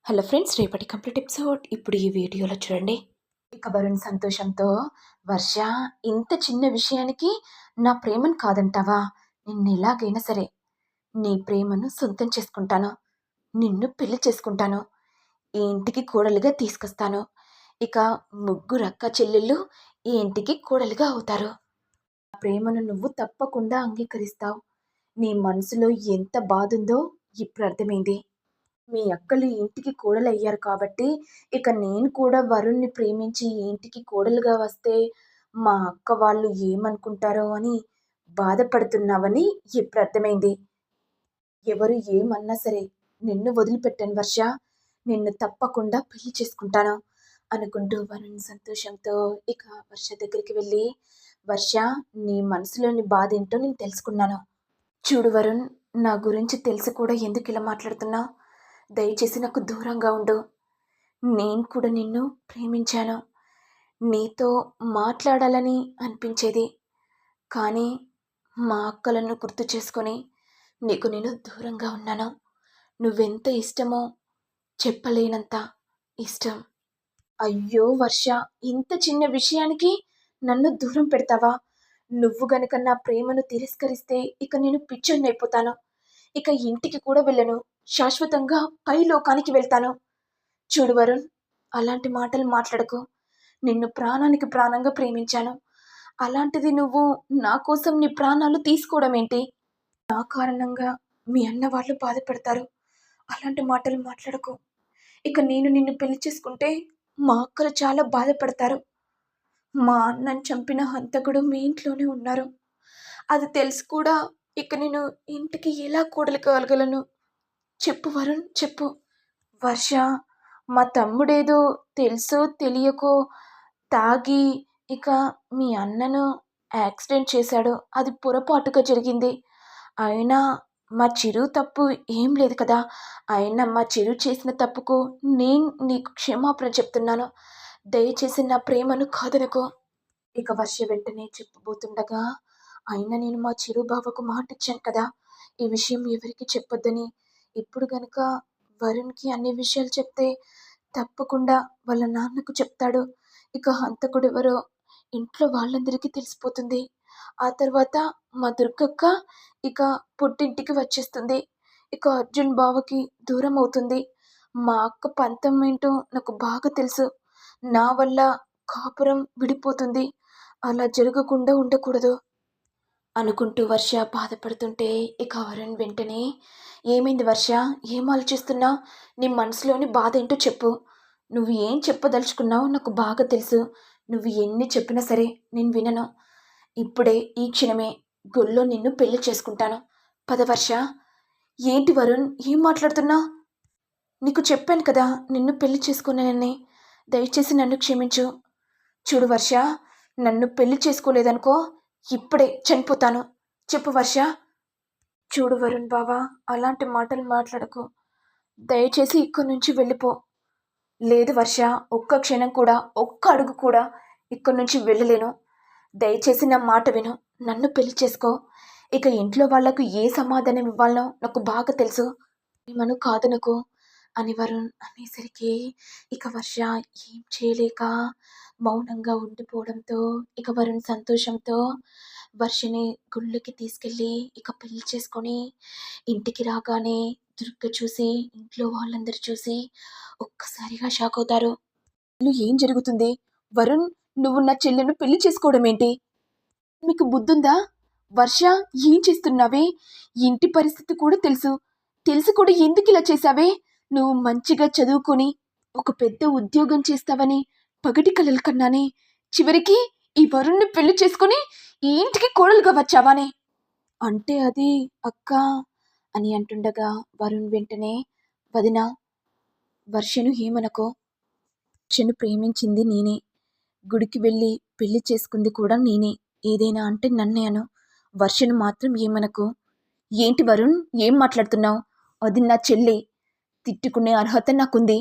Hello friends, రేపటి complete episode ఇప్పుడు ఈ వీడియోలో చూడండి. ఇక వరుణ్ సంతోషంతో, వర్ష, ఇంత చిన్న విషయానికి నా ప్రేమను కాదంటావా? నిన్ను ఎలాగైనా సరే నీ ప్రేమను సొంతం చేసుకుంటాను. నిన్ను పెళ్లి చేసుకుంటాను. ఈ ఇంటికి కోడలుగా తీసుకొస్తాను. ఇక ముగ్గురు అక్క చెల్లెళ్ళు ఈ ఇంటికి కోడలుగా అవుతారు. ఆ ప్రేమను నువ్వు తప్పకుండా అంగీకరిస్తావు. నీ మనసులో ఎంత బాధ ఉందో ఇప్పుడు అర్థమైంది. మీ అక్కలు ఈ ఇంటికి కోడలయ్యారు కాబట్టి, ఇక నేను కూడా వరుణ్‌ని ప్రేమించి ఈ ఇంటికి కోడలుగా వస్తే, మా అక్క వాళ్ళు ఏమనుకుంటారో అని బాధపడుతున్నావని ఇప్పుడు అర్థమైంది. ఎవరు ఏమన్నా సరే నిన్ను వదిలిపెట్టను వర్ష. నిన్ను తప్పకుండా పెళ్లి చేసుకుంటాను అనుకుంటూ వరుణ్ సంతోషంతో ఇక వర్ష దగ్గరికి వెళ్ళి, వర్ష, నీ మనసులోని బాధేంటో నేను తెలుసుకున్నాను. చూడు వరుణ్, నా గురించి తెలిసి కూడా ఎందుకు ఇలా మాట్లాడుతున్నావు? దయచేసి నాకు దూరంగా ఉండు. నేను కూడా నిన్ను ప్రేమించాను. నీతో మాట్లాడాలని అనిపించేది. కానీ మా అక్కలను గుర్తు చేసుకొని నీకు నేను దూరంగా ఉన్నాను. నువ్వెంత ఇష్టమో చెప్పలేనంత ఇష్టం. అయ్యో వర్ష, ఇంత చిన్న విషయానికి నన్ను దూరం పెడతావా? నువ్వు గనుక నా ప్రేమను తిరస్కరిస్తే ఇక నేను పిచ్చోడినైపోతాను. ఇక ఇంటికి కూడా వెళ్ళను. శాశ్వతంగా పై లోకానికి వెళ్తాను. చూడు వరుణ్, అలాంటి మాటలు మాట్లాడకు. నిన్ను ప్రాణానికి ప్రాణంగా ప్రేమించాను. అలాంటిది నువ్వు నా కోసం నీ ప్రాణాలు తీసుకోవడం ఏంటి? నా కారణంగా మీ అన్న వాళ్ళు బాధపడతారు. అలాంటి మాటలు మాట్లాడకు. ఇక నేను నిన్ను పెళ్లి చేసుకుంటే మా అక్కలు చాలా బాధపడతారు. మా అన్నని చంపిన హంతకుడు మీ ఇంట్లోనే ఉన్నారు. అది తెలిసి కూడా ఇక నేను ఇంటికి ఎలా కోడలు కాగలను? చెప్పు వరుణ్, చెప్పు. వర్ష, మా తమ్ముడేదో తెలుసో తెలియకో తాగి ఇక మీ అన్నను యాక్సిడెంట్ చేశాడు. అది పొరపాటుగా జరిగింది. అయినా మా చిరు తప్పు ఏం లేదు కదా. అయినా మా చిరు చేసిన తప్పుకు నేను నీకు క్షమాపణ చెప్తున్నాను. దయచేసి నా ప్రేమను కాదనుకో. ఇక వర్ష వెంటనే చెప్పబోతుండగా, అయినా నేను మా చిరు బావకు మాటిచ్చాను కదా, ఈ విషయం ఎవరికి చెప్పొద్దని. ఇప్పుడు గనుక వరుణ్‌కి అన్ని విషయాలు చెప్తే తప్పకుండా వాళ్ళ నాన్నకు చెప్తాడు. ఇక హంతకుడెవరో ఇంట్లో వాళ్ళందరికీ తెలిసిపోతుంది. ఆ తర్వాత మా దుర్గక్క ఇక పుట్టింటికి వచ్చేస్తుంది. ఇక అర్జున్ బావకి దూరం అవుతుంది. మా అక్క పంతం ఏంటో నాకు బాగా తెలుసు. నా వల్ల కాపురం విడిపోతుంది. అలా జరగకుండా ఉండకూడదు అనుకుంటూ వర్ష బాధపడుతుంటే ఇక వరుణ్ వెంటనే, ఏమైంది వర్ష? ఏం ఆలోచిస్తున్నావు? నీ మనసులోని బాధ ఏంటో చెప్పు. నువ్వు ఏం చెప్పదలుచుకున్నావో నాకు బాగా తెలుసు. నువ్వు ఎన్ని చెప్పినా సరే నేను వినను. ఇప్పుడే ఈ క్షణమే గుళ్ళో నిన్ను పెళ్లి చేసుకుంటాను. పద వర్ష. ఏంటి వరుణ్, ఏం మాట్లాడుతున్నావు? నీకు చెప్పాను కదా నిన్ను పెళ్లి చేసుకున్నానని. దయచేసి నన్ను క్షమించు. చూడు వర్ష, నన్ను పెళ్లి చేసుకోలేదనుకో ఇప్పుడే చనిపోతాను. చెప్పు వర్ష. చూడు వరుణ్ బావా, అలాంటి మాటలు మాట్లాడకు. దయచేసి ఇక్కడి నుంచి వెళ్ళిపో. లేదు వర్ష, ఒక్క క్షణం కూడా, ఒక్క అడుగు కూడా ఇక్కడి నుంచి వెళ్ళలేను. దయచేసి నా మాట విను. నన్ను పెళ్లి చేసుకో. ఇక ఇంట్లో వాళ్లకు ఏ సమాధానం ఇవ్వాలనో నాకు బాగా తెలుసు. ఏమను కాదనుకో అని వరుణ్ అనేసరికి ఇక వర్ష ఏం చేయలేక మౌనంగా ఉండిపోవడంతో ఇక వరుణ్ సంతోషంతో వర్షని గుళ్ళకి తీసుకెళ్ళి ఇక పెళ్లి చేసుకొని ఇంటికి రాగానే దుర్గ చూసి ఇంట్లో వాళ్ళందరూ చూసి ఒక్కసారిగా షాక్ అవుతారు. ఏం జరుగుతుంది? వరుణ్, నువ్వు నా చెల్లెను పెళ్లి చేసుకోవడం ఏంటి? మీకు బుద్ధుందా? వర్ష, ఏం చేస్తున్నావే? ఇంటి పరిస్థితి కూడా తెలుసు. తెలిసి కూడా ఎందుకు ఇలా చేశావే? నువ్వు మంచిగా చదువుకొని ఒక పెద్ద ఉద్యోగం చేస్తావని పగటి కలలు కన్నానే. చివరికి ఈ వరుణ్ణి పెళ్లి చేసుకొని ఈ ఇంటికి కోడలుగా వచ్చావానే? అంటే అది అక్క అని అంటుండగా వరుణ్ వెంటనే, వదినా, వర్షను ఏమనకో. వర్షను ప్రేమించింది నేనే. గుడికి వెళ్ళి పెళ్లి చేసుకుంది కూడా నేనే. ఏదైనా అంటే నన్నే అను. వర్షను మాత్రం ఏమనకు. ఏంటి వరుణ్, ఏం మాట్లాడుతున్నావు? అది నా చెల్లి. తిట్టుకునే అర్హత నాకుంది.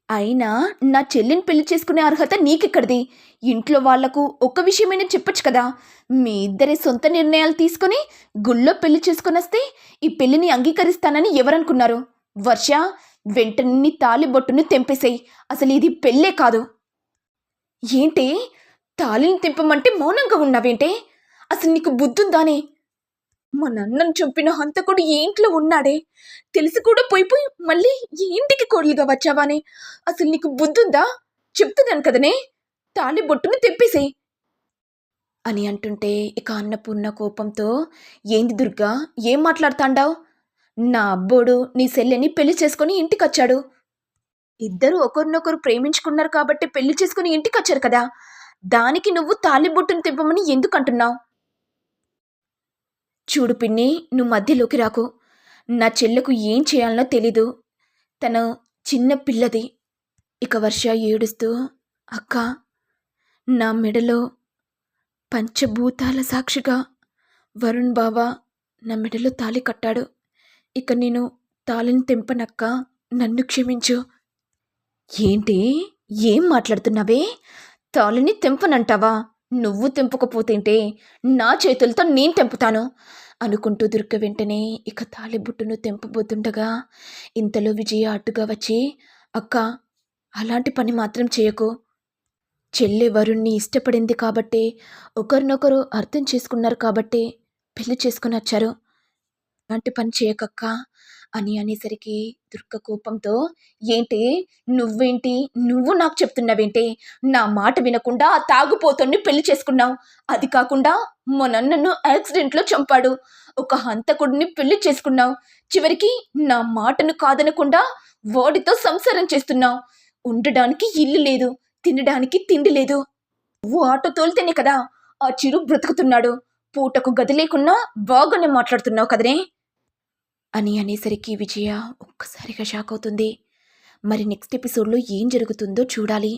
అయినా నా చెల్లిని పెళ్లి చేసుకునే అర్హత నీకెక్కడిది? ఇంట్లో వాళ్లకు ఒక్క విషయమైనా చెప్పొచ్చు కదా. మీ ఇద్దరి సొంత నిర్ణయాలు తీసుకొని గుళ్ళో పెళ్లి చేసుకొని వస్తే ఈ పెళ్లిని అంగీకరిస్తానని ఎవరనుకున్నారు? వర్ష, వెంటనే నీ తాళిబొట్టును తెంపేసేయ్. అసలు ఇది పెళ్ళే కాదు. ఏంటే? తాళిని తెంపమంటే మౌనంగా ఉన్నావేంటే? అసలు నీకు బుద్ధుందానే? మా నాన్నను చంపిన హంతకుడు ఈ ఇంట్లో ఉన్నాడే, తెలిసి కూడా పోయిపోయి మళ్ళీ ఈ ఇంటికి కోడలుగా వచ్చావానే? అసలు నీకు బుద్ధుందా? చెప్తున్నాను కదనే, తాళిబొట్టును తెంపేసేయ్ అని అంటుంటే ఇక అన్నపూర్ణ కోపంతో, ఏంది దుర్గా, ఏం మాట్లాడుతాండావ్? నా అబ్బోడు నీ సెల్లెని పెళ్లి చేసుకుని ఇంటికొచ్చాడు. ఇద్దరు ఒకరినొకరు ప్రేమించుకున్నారు కాబట్టి పెళ్లి చేసుకుని ఇంటికొచ్చారు కదా, దానికి నువ్వు తాళిబొట్టును తెంపమని ఎందుకంటున్నావు? చూడు పిన్ని, నువ్వు మధ్యలోకి రాకు. నా చెల్లెకు ఏం చేయాలనో తెలీదు. తను చిన్న పిల్లది. ఇక వర్ష ఏడుస్తూ, అక్కా, నా మెడలో పంచభూతాల సాక్షిగా వరుణ్ బావ నా మెడలో తాళి కట్టాడు. ఇక నేను తాళిని తెంపనక్క, నన్ను క్షమించు. ఏంటి? ఏం మాట్లాడుతున్నావే? తాళిని తెంపనంటావా? నువ్వు తెంపకపోతేంటే, నా చేతులతో నేను తెంపుతాను అనుకుంటూ దుర్గ వెంటనే ఇక తాళిబుట్టును తెంపబోతుండగా ఇంతలో విజయ అడ్డుగా వచ్చి, అక్క, అలాంటి పని మాత్రం చేయకు. చెల్లె వరుణ్ణి ఇష్టపడింది కాబట్టే, ఒకరినొకరు అర్థం చేసుకున్నారు కాబట్టే పెళ్లి చేసుకుని వచ్చారు. అలాంటి పని చేయకక్క అని అనేసరికి దుర్గ కోపంతో, ఏంటి? నువ్వేంటి? నువ్వు నాకు చెప్తున్నావేంటి? నా మాట వినకుండా ఆ తాగుపోతుని పెళ్లి చేసుకున్నావు. అది కాకుండా మా నన్ను యాక్సిడెంట్లో చంపాడు. ఒక హంతకుడిని పెళ్లి చేసుకున్నావు. చివరికి నా మాటను కాదనకుండా వాడితో సంసారం చేస్తున్నావు. ఉండడానికి ఇల్లు లేదు, తినడానికి తిండి లేదు. నువ్వు ఆటో తోలితేనే కదా ఆ చిరు బ్రతుకుతున్నాడు. పూటకు గది లేకున్నా బాగానే మాట్లాడుతున్నావు కదనే అని అనేసరికి విజయ ఒక్కసారిగా షాక్ అవుతుంది. మరి నెక్స్ట్ ఎపిసోడ్లో ఏం జరుగుతుందో చూడాలి.